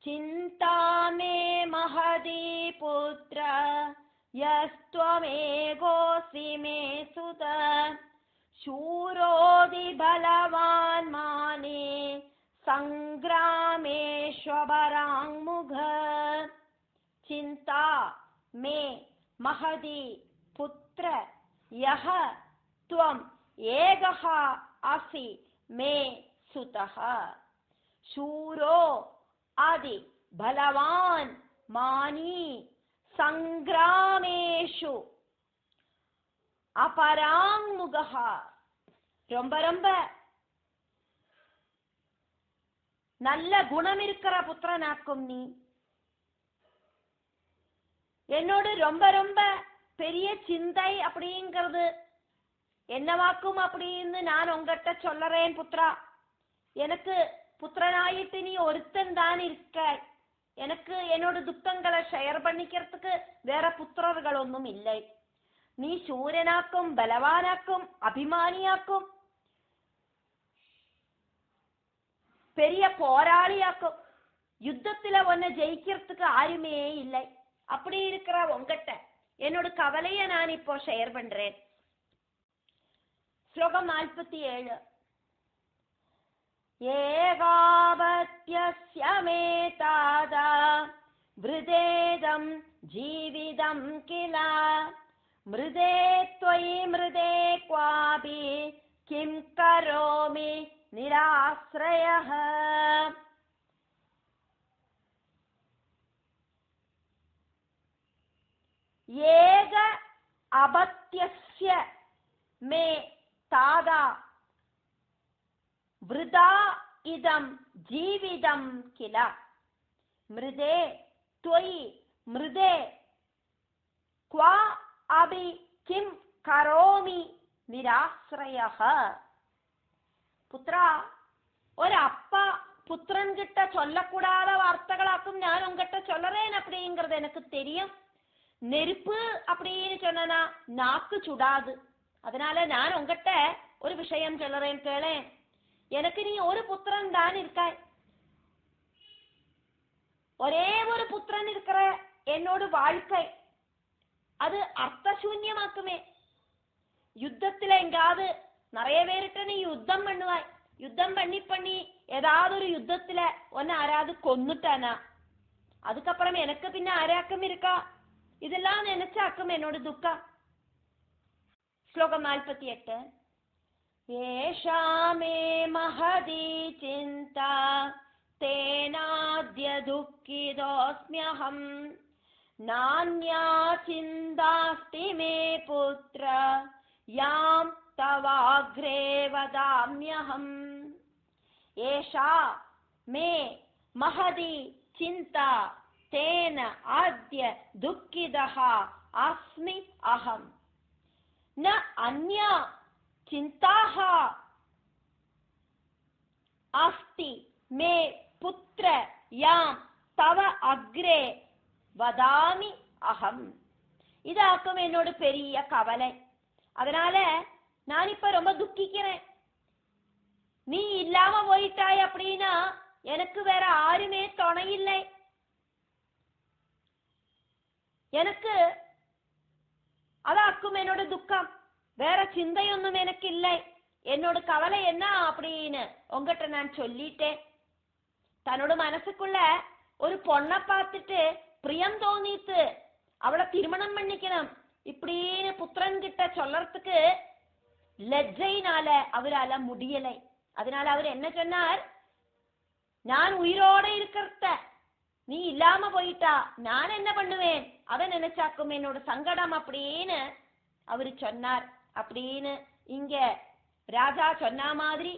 चिन्ता मे महदी पुत्र यस्त्वमेकोऽसि मे सुत शूरोऽधि बलवान् माने संग्रामेष्वपराङ्मुख चिन्ता मे महदी पुत्र यः त्वम् एकः असि मे सुतः शूरो आदि बलवान् मानी संग्रामेषु अपराङ्मुगः ரொம்ப ரொம்ப நல்ல குணம் இருக்கிற புத்திரனாக்கும் நீ என்னோடு ரொம்ப ரொம்ப பெரிய சிந்தை அப்படிங்கிறது என்னவாக்கும் அப்படின்னு நான் உங்ககிட்ட சொல்லறேன் புத்திரா. எனக்கு புத்திரனாயிட்டு நீ ஒருத்தன் தான் இருக்க. எனக்கு என்னோட துக்கங்களை ஷேர் பண்ணிக்கிறதுக்கு வேற புத்திரர்கள் ஒன்றும் இல்லை. நீ சூரனாக்கும் பலவானாக்கும் அபிமானியாக்கும் பெரிய போராளியாக்கும் யுத்தத்துல ஒன்ன ஜெயிக்கிறதுக்கு யாருமே இல்லை. அப்படி இருக்கிற உங்ககிட்ட என்னோட கவலைய நான் இப்போ ஷேர் பண்றேன். ஸ்லோகம் 47. ஏகாவத்யஸ்ய மே தாதா வ்ருதேதம் ஜீவிதம் கில மிருதே த்வயி மிருதே க்வாபி கிம் கரோமி நிராஸ்ரயः. ஏக அபத்யஸ்ய மே தாதா விருதா இதம் ஜீவிதம் கில மிருதே த்வயி மிருதே க்வா அபி கிம் கரோமி நிராஸ்ரயः. புத்ரா, ഒരപ്പ പുത്രൻ கிட்ட சொல்லக்கூடாத வார்த்தைகளாக்கும் நான் உங்ககிட்ட சொல்லறேன் அப்படிங்கிறது எனக்கு தெரியும். நெருப்பு அப்படின்னு சொன்னா நாக்கு சுடாது. அதனால நான் உங்ககிட்ட ஒரு விஷயம் சொல்லறேன் கேளேன். எனக்கு நீ ஒரு புத்திரன் தான் இருக்காய். ஒரே ஒரு புத்திரன் இருக்கிற என்னோட வாழ்க்கை அது அர்த்தசூன்யமாக்குமே. யுத்தத்துல எங்காவது நிறைய பேருட்ட நீ யுத்தம் பண்ணுவாய். யுத்தம் பண்ணி ஏதாவது ஒரு யுத்தத்துல ஒன்னு ஆராது கொன்னுட்டானா அதுக்கப்புறம் எனக்கு பின்ன ஆராக்கம் இருக்கா? இதெல்லாம் நினைச்சாக்கும் என்னோட துக்கா. ஸ்லோகம் 48. ஏஷா மே மஹதி சிந்தா தேனாத்ய துக்கிதோஸ்ம்யஹம் நான்யா சிந்தாஸ்தி மே புத்ர யாம் தவாக்ரே வதாம்யஹம். ஏஷா மே மஹதி சிந்தா தேன ஆத்ய துக்கிதஹ அஸ்மி அஹம் ந அன்யா சிந்தாஹ அஸ்தி மே புத்ர யாம் தவ அக்ரே வதாமி அஹம். இதாக்கும் என்னோட பெரிய கவலை. அதனால நான் இப்ப ரொம்ப துக்கிக்கிறேன். நீ இல்லாம போயிட்டாய் அப்படின்னா எனக்கு வேற யாருமே துணை இல்லை. எனக்கு அதாக்கும் என்னோட துக்கம். வேற சிந்தையொன்னும் எனக்கு இல்லை. என்னோட கவலை என்ன அப்படின்னு உங்ககிட்ட நான் சொல்லிட்டேன். தன்னோட மனசுக்குள்ள ஒரு பொண்ணை பார்த்துட்டு பிரியம் தோணித்து அவளை திருமணம் பண்ணிக்கணும் இப்படின்னு புத்திரன் கிட்ட சொல்லறதுக்கு லஜ்ஜைனால அவரால முடியலை. அதனால அவர் என்ன சொன்னார், நான் உயிரோட இருக்கிறத நீ இல்லாம போயிட்டா நான் என்ன பண்ணுவேன், அதை நினைச்சாக்கும் என்னோட சங்கடம் அப்படின்னு அவரு சொன்னார். அப்படின்னு இங்க ராஜா சொன்ன மாதிரி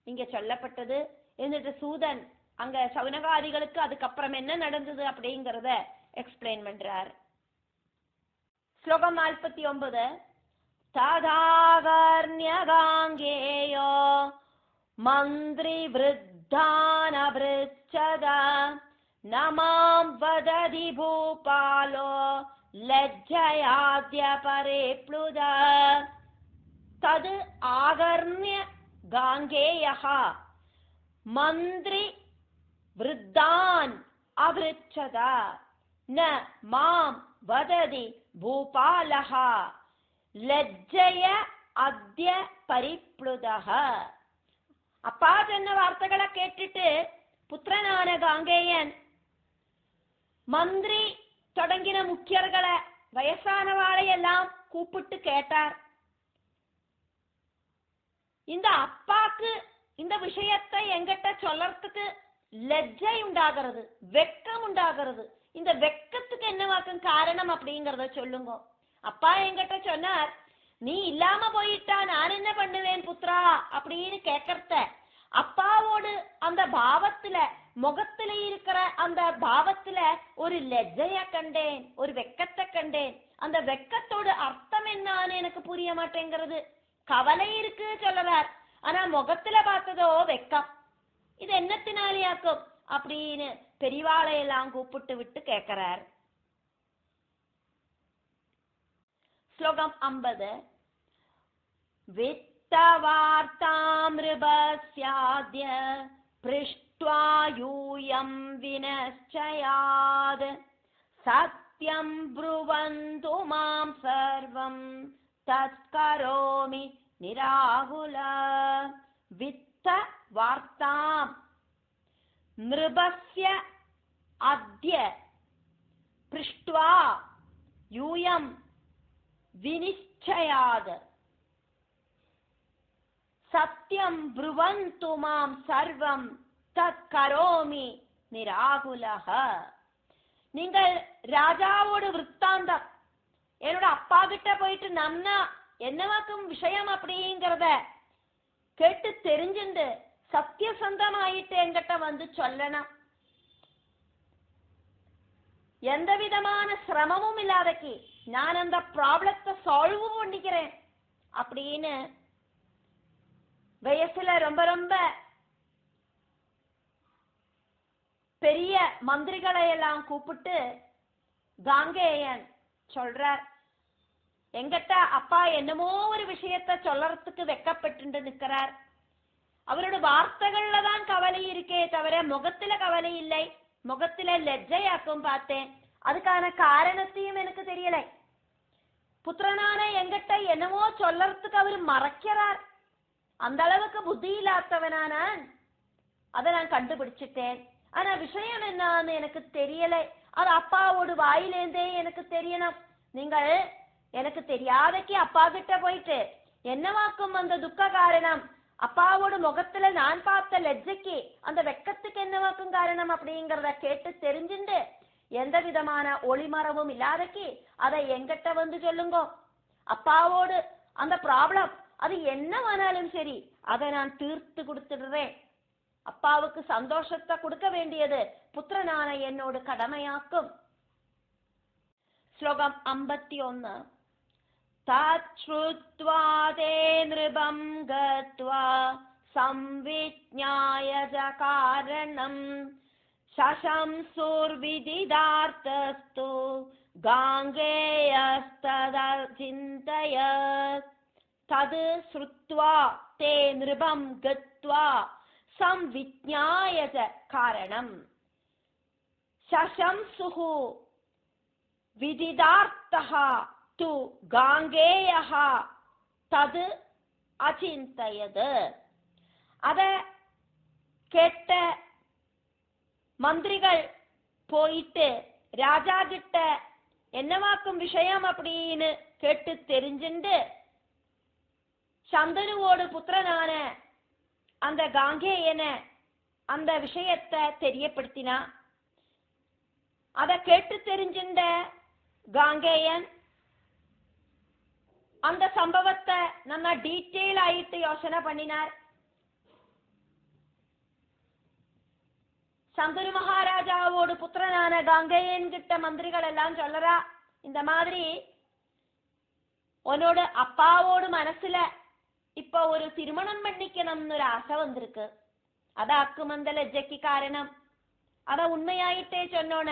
இங்க சொல்லப்பட்டது. എന്നിട്ട് சூதன் அங்க சவுனகாதிகளுக்கு அதுக்கப்புறம் என்ன நடந்தது அப்படிங்கறத எக்ஸ்பிளைன் பண்றார். ஸ்லோகம் 49. ததாகர்ண்யகாங்கேயோ மந்திரி விருத்தானபிருச்சத நமாம் வததி பூபாலோ லஜ்ஜயாத்ய பரேப்ளுத. தது ஆகர்ண்ய காங்கேயஹ மந்திரி விருத்தான் அவருச்சதா ந மாம் வததி பூபாலஹ ലജ്ജയ അദ്യ പരിപ്ലുതഃ. அப்பா சொன்ன வார்த்தைகளை கேட்டுட்டு புத்திரனான காங்கேயன் மந்திரி தொடங்கின முக்கியர்களை வயசானவாளையெல்லாம் கூப்பிட்டு கேட்டார். இந்த அப்பாக்கு இந்த விஷயத்தை எங்கிட்ட சொல்லறதுக்கு லஜ்ஜை உண்டாகிறது, வெக்கம் உண்டாகிறது. இந்த வெக்கத்துக்கு என்னவாக்கும் காரணம் அப்படிங்கறத சொல்லுங்க. அப்பா என்கிட்ட சொன்னார், நீ இல்லாம போயிட்டா நான் என்ன பண்ணுவேன் புத்ரா அப்படின்னு கேட்கறத அப்பாவோடு அந்த பாவத்துல முகத்துல இருக்கிற அந்த பாவத்துல ஒரு லெஜ்ஜைய கண்டேன், ஒரு வெக்கத்தை கண்டேன். அந்த வெக்கத்தோட அர்த்தம் என்னன்னு எனக்கு புரிய மாட்டேங்கிறது. கவலை இருக்கு சொல்றார், ஆனா முகத்துல பார்த்ததோ வெக்கம். இது என்னத்தினாலேயாக்கும் அப்படின்னு பெரியவாளையெல்லாம் கூப்பிட்டு விட்டு கேட்கிறார். ஸ்லோகம் 50. வித்தவார்த்தாம்ருபஸ்யாத்ய பிருஷ்ட்வா யூயம் வினச்சயாத் சத்யம் ப்ருவந்து மாம் சர்வம் தத்கரோமி நிராகுல. வித்த வார்த்தாம் நிருபஸ்ய அத்ய பிருஷ்ட்வா யூயம் வினிச்சயாத் சத்யம் ப்ருவந்து மாம் சர்வம் தத் கரோமி நிராகுலஹ. நீங்கள் ராஜாவோட விற்த்தாந்தம் என்னோட அப்பா கிட்ட போயிட்டு நன்னா என்னவாக்கும் விஷயம் அப்படிங்கிறத கேட்டு தெரிஞ்சுண்டு சத்தியசந்தமாயிட்டு என்கிட்ட வந்து சொல்லணும். எந்த விதமான சிரமமும் இல்லாதக்கு நான் அந்த ப்ராப்ளத்தை சால்வ் பண்ணிக்கிறேன் அப்படின்னு வயசுல ரொம்ப ரொம்ப பெரிய மந்திரிகளை எல்லாம் கூப்பிட்டு காங்கேயன் சொல்றார், எங்கிட்ட அப்பா என்னமோ ஒரு விஷயத்த சொல்லறதுக்கு வெக்கப்பட்டு நிற்கிறார். அவரோட வார்த்தைகள்ல தான் கவலை இருக்கே தவிர முகத்துல கவலை இல்லை. முகத்துல லெஜ்ஜையாக்கும் பார்த்தேன், அதுக்கான காரணத்தையும் எனக்கு தெரியல. புத்திரனான எங்கிட்ட என்னமோ சொல்லறதுக்கு அவர் மறைக்கிறார். அந்த அளவுக்கு புத்தி இல்லாதவனான அதை நான் கண்டுபிடிச்சிட்டேன். ஆனா விஷயம் என்னன்னு எனக்கு தெரியல. அது அப்பாவோட வாயிலேந்தே எனக்கு தெரியணும். நீங்கள் எனக்கு தெரியாதக்கு அப்பா கிட்ட போயிட்டு என்னவாக்கும் அந்த துக்க காரணம், அப்பாவோட முகத்துல நான் பார்த்த லெஜ்ஜைக்கு அந்த வெக்கத்துக்கு என்னவாக்கும் காரணம் அப்படிங்கறத கேட்டு தெரிஞ்சுண்டு எந்த விதமான ஒளிமரமும் இல்லாதக்கு அதை எங்கிட்ட வந்து சொல்லுங்க. அப்பாவோடு அந்த ப்ராப்ளம் அது என்னவானாலும் சரி அதை நான் தீர்த்து கொடுத்துடுறேன். அப்பாவுக்கு சந்தோஷத்தை கொடுக்க வேண்டியது புத்திரனான என்னோட கடமையாக்கும். ஸ்லோகம் 51. தச்ருத்வா தே நிருபம் கத்வா சம்விஜ்ஞாய காரணம் சசம்சுர்விதிதார்த்தஸ்து காங்கேயஸ்ததசிந்தயத். தது ஸ்ருத்வா தே நிருபம் கத்வா சம்விஜ்ஞாய காரணம் சசம்சுஹு விதிதார்த்தஹ து காங்கேயஹ தது அசிந்தயத். அத கேட்ட மந்திரிகள் போயிட்டு ராஜா கிட்ட என்னவாக்கும் விஷயம் அப்படின்னு கேட்டு தெரிஞ்சுண்டு சந்தனுவோடு புத்திரனான அந்த காங்கேயன அந்த விஷயத்தை தெரியப்படுத்தினா. அதை கேட்டு தெரிஞ்சுண்ட காங்கேயன் அந்த சம்பவத்தை நம்ம டீட்டெயில் ஆயிட்டு யோசனை பண்ணினார். சந்தனு மகாராஜாவோடு புத்திரனான காங்கேயன் கிட்ட மந்திரிகள் எல்லாம் சொல்லறா, இந்த மாதிரி உன்னோட அப்பாவோடு மனசுல இப்ப ஒரு திருமணம் பண்ணிக்கணும்னு ஒரு ஆசை வந்திருக்கு. அதாக்கும் அந்த லஜ்ஜைக்கு காரணம். அத உண்மையாயிட்டே சொன்னோன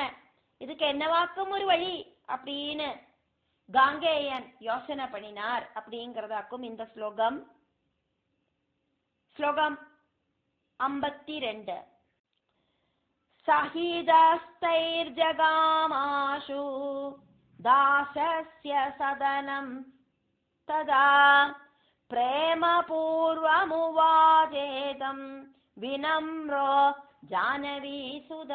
இதுக்கு என்னவாக்கும் ஒரு வழி அப்படின்னு காங்கேயன் யோசனை பண்ணினார் அப்படிங்கறதாக்கும் இந்த ஸ்லோகம். ஸ்லோகம் 52. சஹிதஸ்தைர்ஜகாமாஷு தாசஸ்ய சதனம் ததா பிரேமபூர்வமுவாஜேதம் வினம்ரோ ஜானவீசுத.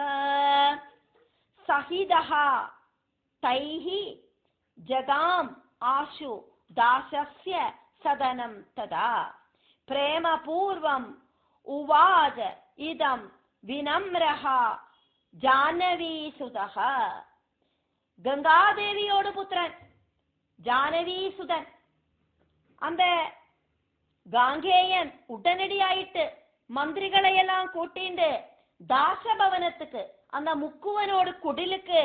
சஹிதஹ தைஹி ஜகாம் ஆஷு தாசஸ்ய சதனம் ததா பிரேமபூர்வம் உவாஜ இதம் வினம்ரஹ ஜானவீசுதஹ. கங்காதேவியோடு புத்திரன் ஜானவீசுதன். அந்த காங்கேயன் உடனடியாயிட்டு மந்திரிகளை எல்லாம் கூட்டிண்டு தாசபவனத்துக்கு அந்த முக்குவனோடு குடிலுக்கு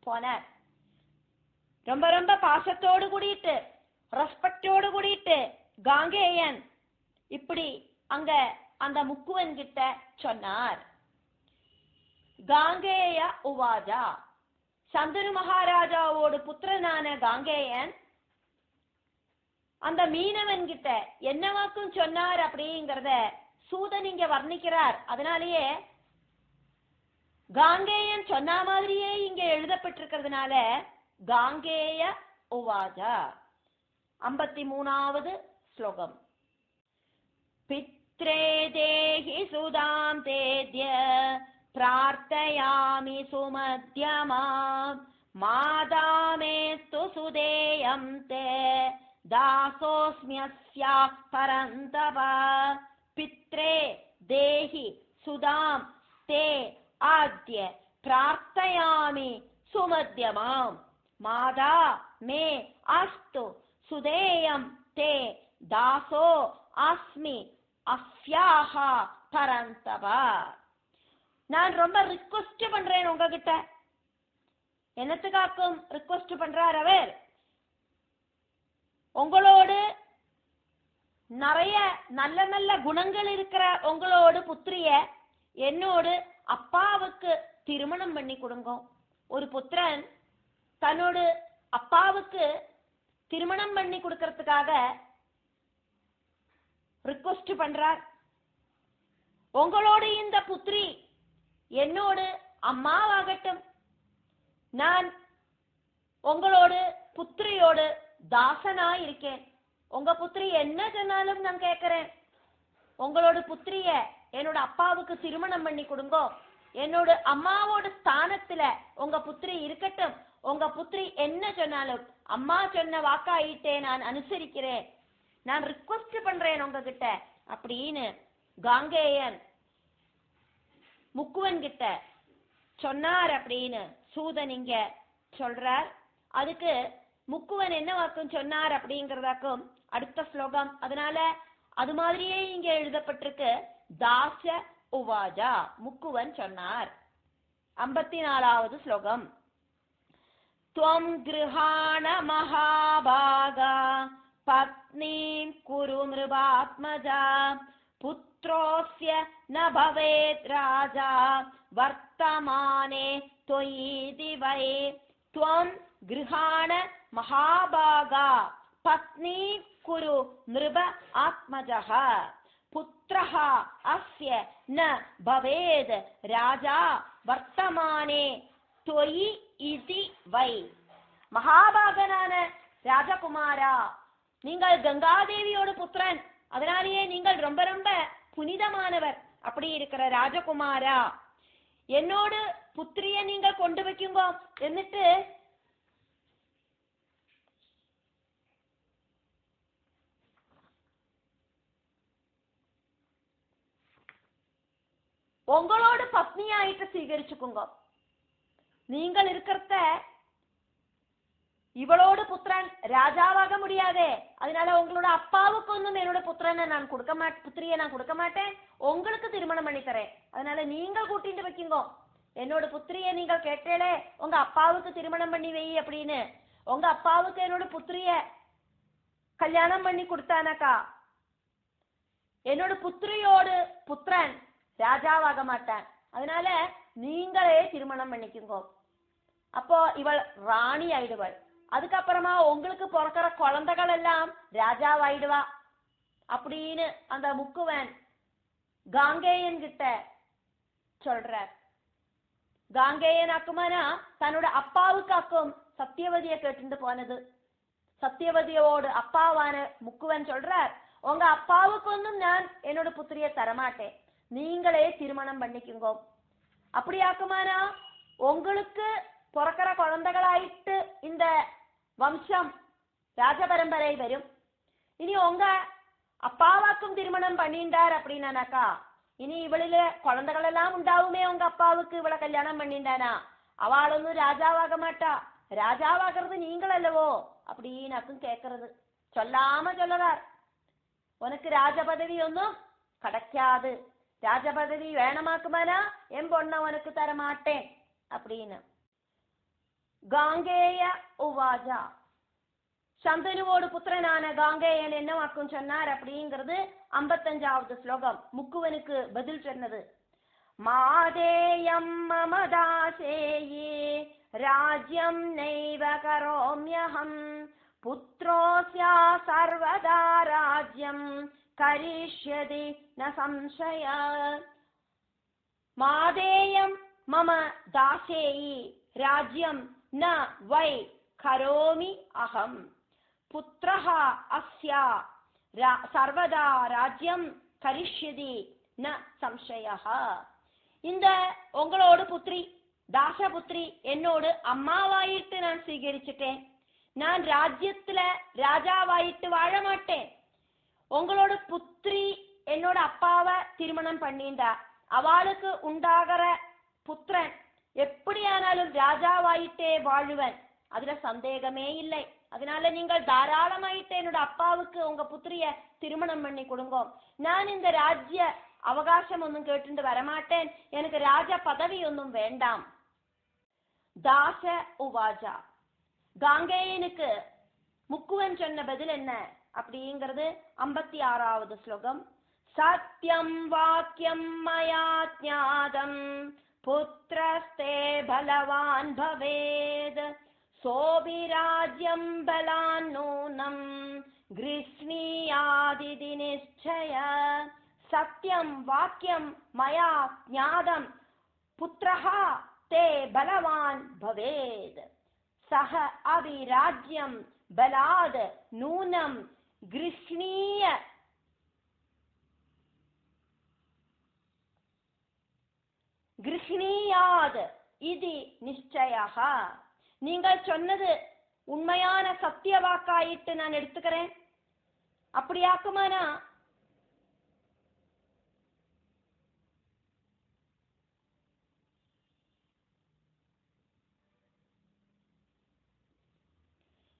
போனார். ரொம்ப ரொம்ப பாசத்தோடு கூடிட்டு ரெஸ்பெக்டோடு கூடிட்டு காங்கேயன் இப்படி அங்க அந்த முக்குவன் கிட்ட சொன்னார். காங்கேய உவாஜா, சந்தனு மகாராஜாவோடு புத்திரனான காங்கேயன் அந்த மீனவன் கிட்ட என்னவாக்கும் சொன்னார் அப்படிங்கறத சூதன் இங்க வர்ணிக்கிறார். அதனாலேயே காங்கேயன் சொன்ன மாதிரியே இங்க எழுதப்பட்டிருக்கிறதுனால காங்கேய உவாஜா. 53வது ஸ்லோகம். பித்ரே தேஹி சுதாம் தேத்ய பிரார்த்தயாமி சுமத்யமாம் மாதாமேஸ்து சுதேயம் தே தாசோஸ்ம்யஸ்யா பரந்தப. பித்ரே தேஹி சுதாம் தே ஆத்ய பிரார்த்தயாமி சுமத்யமாம் மாதா மே அஸ்து சுதேயம் தே தாசோ அஸ்மி அஸ்யாஹ பரந்தப. நான் ரொம்ப ரிக்வெஸ்ட் பண்றேன் உங்ககிட்ட. என்னத்துக்காக்கும் ரிக்வெஸ்ட் பண்றார் அவர்? உங்களோடு நிறைய நல்ல நல்ல குணங்கள் இருக்கிற உங்களோடு புத்திரிய என்னோடு அப்பாவுக்கு திருமணம் பண்ணி கொடுங்க. ஒரு புத்திரன் தன்னோடு அப்பாவுக்கு திருமணம் பண்ணி கொடுக்கறதுக்காக ரிக்வெஸ்ட் பண்றார். உங்களோடு இந்த புத்திரி என்னோடு அம்மாவாகட்டும். நான் உங்களோடு புத்திரியோடு தாசனா இருக்கேன். உங்க புத்திரி என்ன சொன்னாலும் நான் கேட்கிறேன். உங்களோட புத்திரிய என்னோட அப்பாவுக்கு திருமணம் பண்ணி கொடுங்க. என்னோட அம்மாவோட ஸ்தானத்துல உங்க புத்திரி இருக்கட்டும். உங்க புத்திரி என்ன சொன்னாலும் அம்மா சொன்ன வாக்காயிட்டே நான் அனுசரிக்கிறேன். நான் ரிக்வெஸ்ட் பண்றேன் உங்ககிட்ட அப்படின்னு காங்கேயன் முக்குவன் கிட்ட சொன்னார் அப்படின்னு சூதன் இங்க சொல்றார். அதுக்கு முக்குவன் என்ன வாக்கும் சொன்னார் அப்படிங்கறதாக்கும் அடுத்த ஸ்லோகம். அதனால அது மாதிரியே இங்க எழுதப்பட்டிருக்கு. தாச உவாஜா, முக்குவன் சொன்னார். 54வது ஸ்லோகம். त्वं गृहाण महाभागा पत्नीं कुरु नृपात्मजा पुत्रोऽस्य न भवेत् राजा वर्तमाने त्वयि वै. त्वं गृहाण महाभागा पत्नीं कुरु नृप आत्मजः पुत्रः अस्य न भवेत् राजा वर्तमाने त्वयि इति वै. மகாபாகனான ராஜகுமாரா, நீங்கள் கங்காதேவியோட புத்திரன். அதனாலேயே நீங்கள் ரொம்ப ரொம்ப புனிதமானவர். அப்படி இருக்கிற ராஜகுமாரா, என்னோடு புத்திரிய நீங்கள் கொண்டு வைக்குங்க. എന്നിട്ട് உங்களோட பத்னியாயிட்டு സ്വീകരിச்சுக்குங்க. நீங்கள் இருக்கிறத இவளோட புத்திரன் ராஜாவாக முடியாதே. அதனால உங்களோட அப்பாவுக்கு ஒன்றும் என்னோட புத்திரனை நான் கொடுக்க மாட்டேன், புத்திரியை நான் கொடுக்க மாட்டேன். உங்களுக்கு திருமணம் பண்ணி தரேன். அதனால நீங்கள் கூட்டிட்டு வைக்குங்க. என்னோட புத்திரியை நீங்கள் கேட்டேளே உங்க அப்பாவுக்கு திருமணம் பண்ணி வை அப்படின்னு. உங்க அப்பாவுக்கு என்னோட புத்திரிய கல்யாணம் பண்ணி கொடுத்தானாக்கா என்னோட புத்திரியோடு புத்திரன் ராஜாவாக மாட்டான். அதனால நீங்களே திருமணம் பண்ணிக்குங்க. அப்போ இவள் ராணி ஆயிடுவாள். அதுக்கப்புறமா உங்களுக்கு பிறக்கிற குழந்தைகள் எல்லாம் ராஜாவாயிடுவா அப்படின்னு அந்த முக்குவன் காங்கேயன் கிட்ட சொல்ற. காங்கேயனாக்குமானா தன்னோட அப்பாவுக்காக்கும் சத்தியவதியை கேட்டு போனது. சத்தியவதியோடு அப்பாவான முக்குவன் சொல்றார், உங்க அப்பாவுக்கு ஒன்றும் நான் என்னோட புத்திரிய தரமாட்டேன், நீங்களே திருமணம் பண்ணிக்குங்கோ. அப்படியாக்குமானா உங்களுக்கு பிறக்கிற குழந்தைகளாயிட்டு இந்த வம்சம் ராஜபரம்பரை வரும். இனி உங்க அப்பாவாக்கும் திருமணம் பண்ணிண்டார் அப்படின்னாக்கா இனி இவளில குழந்தைகள் எல்லாம் உண்டாவுமே. உங்க அப்பாவுக்கு இவளை கல்யாணம் பண்ணிண்டானா அவளொன்னும் ராஜாவாக மாட்டா, ராஜாவாகிறது நீங்கள் அல்லவோ அப்படின்னாக்கும் கேட்கறது. சொல்லாம சொல்லறார், உனக்கு ராஜ பதவி ஒன்னும் கிடைக்காது, ராஜ பதவி வேணமாக்குமானா என் பொண்ண உனக்கு தரமாட்டேன் அப்படின்னு. காங்கேய உவாஜா, சந்தனுவோடு புத்திரனான காங்கேயன் என்னவாக்கும் சொன்னார் அப்படிங்கிறது 55வது ஸ்லோகம். முக்குவனுக்கு பதில் சொன்னது, மாதேயம் மமதாசேயே ராஜ்யம் நைவ கரோம்யஹம் புத்ரோஸ்யா சர்வதா ராஜ்யம் கரிஷ்யதி ந சம்சய. மாதேயம் மம தாசேயி ராஜ்யம் ந வை கரோமி அகம் புத்ரஹ அஸ்யா சர்வதா ராஜ்யம் கரிஷ்யதி ந சம்சயஹ. இந்த உங்களோடு புத்திரி தாசபுத்திரி என்னோடு அம்மாவாயிட்டு நான் சீகரிச்சுட்டேன், நான் ராஜ்யத்துல ராஜாவாயிட்டு வாழ மாட்டேன். உங்களோட புத்திரி என்னோட அப்பாவை திருமணம் பண்ணிண்டா, அவளுக்கு உண்டாகிற புத்திரன் எப்படியானாலும் ராஜாவாயிட்டே வாழுவன், அதுல சந்தேகமே இல்லை. அதனால நீங்கள் தாராளமாயிட்டு என்னோட அப்பாவுக்கு உங்க புத்திரிய திருமணம் பண்ணி கொடுங்கோ. நான் இந்த ராஜ்ய அவகாசம் ஒன்னும் கேட்டு வரமாட்டேன், எனக்கு ராஜ பதவி ஒன்னும் வேண்டாம். தாச உவாஜா, காங்கேயனுக்கு முக்குவன் சொன்ன பதில் என்ன அப்படிங்கிறது 56வது ஸ்லோகம். சத்யம் வாக்கியம் மயா ஞாதம் புத்ரஸ்தே பலவான் பவேத் சோபிராஜ்யம் பலான் நூனம் கிருஷ்ணியாதிதி நிச்சய. சத்யம் வாக்கியம் மயா ஞாதம் புத்ரஹா தே பலவான் பவேத் சஹ அபிராஜ்யம் பலாத் நூனம் கிருஷ்ணீய கிருஷ்ணியாத் இது நிச்சயஹ. நீங்கள் சொன்னது உண்மையான சத்திய வாக்காயிட்டு நான் எடுத்துக்கிறேன். அப்படியாக்குமானா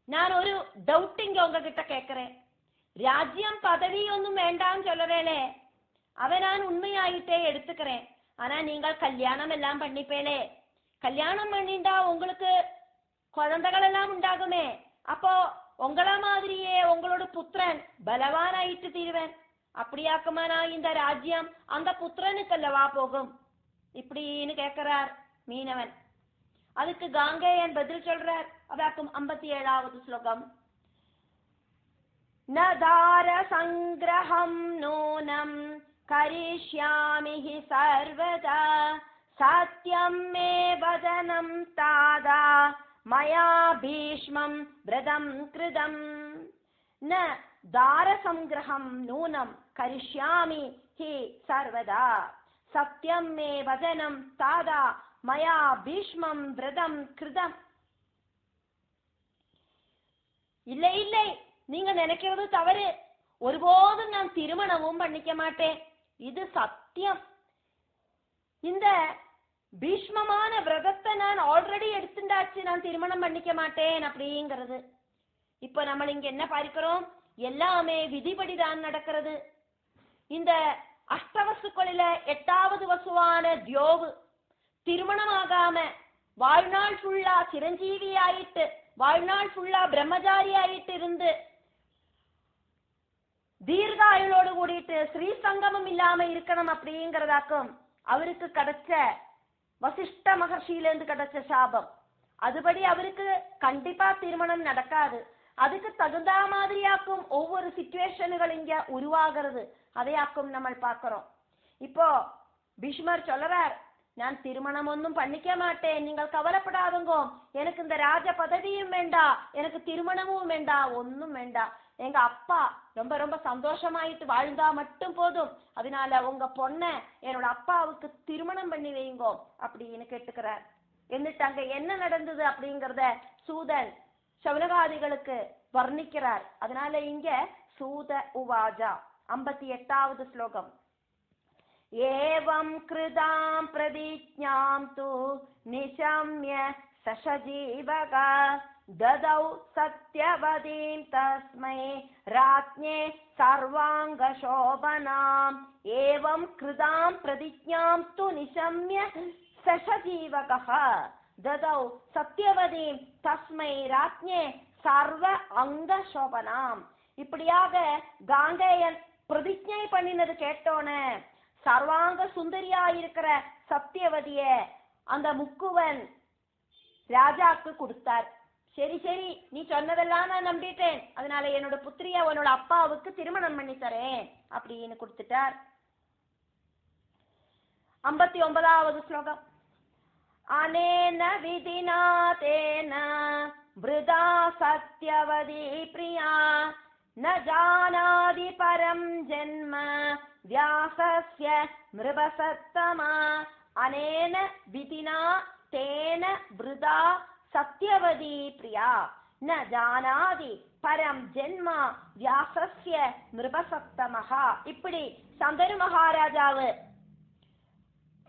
நான் ஒரு டவுட்டிங் உங்ககிட்ட கேட்கிறேன். ராஜ்யம் பதவி ஒன்னும் வேண்டாம் சொல்லறேனே, அவ நான் உண்மையாயிட்டே எடுத்துக்கிறேன். ஆனா நீங்கள் கல்யாணம் எல்லாம் பண்ணிப்பேனே, கல்யாணம் பண்ணிண்டா உங்களுக்கு குழந்தைகள் எல்லாம் உண்டாகுமே, அப்போ உங்கள மாதிரியே உங்களோட புத்திரன் பலவானாயிட்டு தீருவேன். அப்படியாக்குமானா இந்த ராஜ்யம் அந்த புத்திரனுக்கு அல்லவா போகும் இப்படின்னு கேட்கிறார் மீனவன். அதுக்கு காங்கேயன் பதில் சொல்றார். அதாக்கும் 57வது ஸ்லோகம். நதார சங்கிரஹம் நூனம் கரிஷ்யாமி ஹி சர்வதா சத்யம் மே வதனம் தாதா மயா பீஷ்மம் விரதம் கிருதம். ந தார சங்கிரஹம் நூனம் கரிஷ்யாமி ஹி சர்வதா சத்யம் மே வதனம் தாதா மயா பீஷ்மம் விரதம் கிருதம். இல்லை இல்லை, நீங்க நினைக்கிறது தவறு. ஒருபோதும் நான் திருமணமும் பண்ணிக்க மாட்டேன், இது சத்தியம். இந்த பீஷ்மமான விரதத்தை நான் ஆல்ரெடி எடுத்துட்டாச்சு, நான் திருமணம் பண்ணிக்க மாட்டேன் அப்படிங்கிறது. இப்ப நம்ம இங்க என்ன பார்க்கிறோம், எல்லாமே விதிபடிதான் நடக்கிறது. இந்த அஷ்டவசுக்களில 8வது வசுவான தியோவு திருமணம் ஆகாம வாழ்நாள் ஃபுல்லா சிரஞ்சீவி ஆயிட்டு வாழ்நாள் ஃபுல்லா பிரம்மச்சாரி ஆயிட்டு இருந்து தீர்காயுளோடு கூடிட்டு ஸ்ரீ சங்கமம் இல்லாம இருக்கணும் அப்படிங்கிறதாக்கும் அவருக்கு கிடைச்ச வசிஷ்ட மகர்ஷியிலிருந்து கிடைச்ச சாபம். அதுபடி அவருக்கு கண்டிப்பா திருமணம் நடக்காது. அதுக்கு தகுந்த மாதிரியாக்கும் ஒவ்வொரு சிச்சுவேஷன்கள் இங்க உருவாகிறது. அதையாக்கும் நம்ம பார்க்கிறோம். இப்போ பீஷ்மர் சொல்லறார், நான் திருமணம் ஒன்றும் பண்ணிக்க மாட்டேன், நீங்கள் கவலைப்படாதுங்கோ, எனக்கு இந்த ராஜ பதவியும் வேண்டா, எனக்கு திருமணமும் வேண்டா, ஒன்னும் வேண்டா, எங்க அப்பா ரொம்ப ரொம்ப சந்தோஷமாயிட்டு வாழ்ந்தா மட்டும் போதும், அதனால உங்க பொண்ண என்னோட அப்பாவுக்கு திருமணம் பண்ணி வைங்கோ அப்படின்னு கேட்டுக்கிறார். എന്നിട്ട് அங்க என்ன நடந்தது அப்படிங்கறத சூதன் சௌனகாதிகளுக்கு வர்ணிக்கிறார். அதனால இங்க சூத உவாஜா 58வது ஸ்லோகம். ஏவம் கிருதாம் பிரதிஜ்ஞாம் து நிஷம்ய சசஜீவக ததௌ சத்யவதீம் தஸ்மை ராஜ்ஞே சர்வாங்க சோபனாம். ஏவம் கிருதாம் பிரதிஜ்ஞாம் து நிஷம்ய சசஜீவக ததௌ சத்யவதீம் தஸ்மை ராஜ்ஞே சர்வ அங்க சோபனாம். இப்படியாக காங்கேயன் பிரதிஜை பண்ணினது கேட்டோன்னு சர்வாங்க சுந்தரியா இருக்கிற சத்தியவதிய அந்த முக்குவன் ராஜாக்கு கொடுத்தார். சரி சரி, நீ சொன்னதெல்லாம் நான் நம்பிட்டேன், அதனால என்னோட புத்திரிய உன்னோட அப்பாவுக்கு திருமணம் பண்ணி தரேன் அப்படின்னு கொடுத்துட்டார். 59வது ஸ்லோகம். அனேன விதினா தேன விருதா சத்யவதி பிரியா ந ஜானாதி பரம் ஜென்ம வியாசஸ்ய மிருபசத்தமா. அனேன விதினா தேன விருதா சத்யவதி பிரியா ந ஜானாதி பரம் ஜென்ம வியாசஸ்ய மிருபசத்தமஹா. இப்படி சந்தனு மகாராஜாவு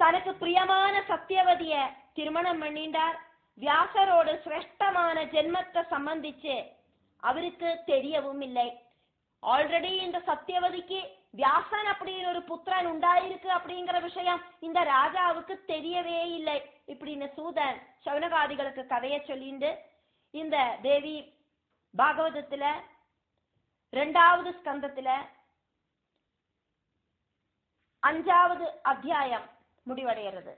தனக்கு பிரியமான சத்தியவதிய திருமணம் பண்ணிண்டார். வியாசரோடு சிரேஷ்டமான ஜென்மத்தை சம்பந்திச்சு அவருக்கு தெரியவும் இல்லை. ஆல்ரெடி இந்த சத்தியவதிக்கு வியாசன் அப்படின்னு ஒரு புத்திரன் உண்டாயிருக்கு அப்படிங்கிற விஷயம் இந்த ராஜாவுக்கு தெரியவே இல்லை. இப்படின்னு சூதன் சௌனகாதிகளுக்கு கதையை சொல்லிண்டு இந்த தேவி பாகவதத்துல 2வது ஸ்கந்தத்துல 5வது அத்தியாயம் முடிவடைகிறது.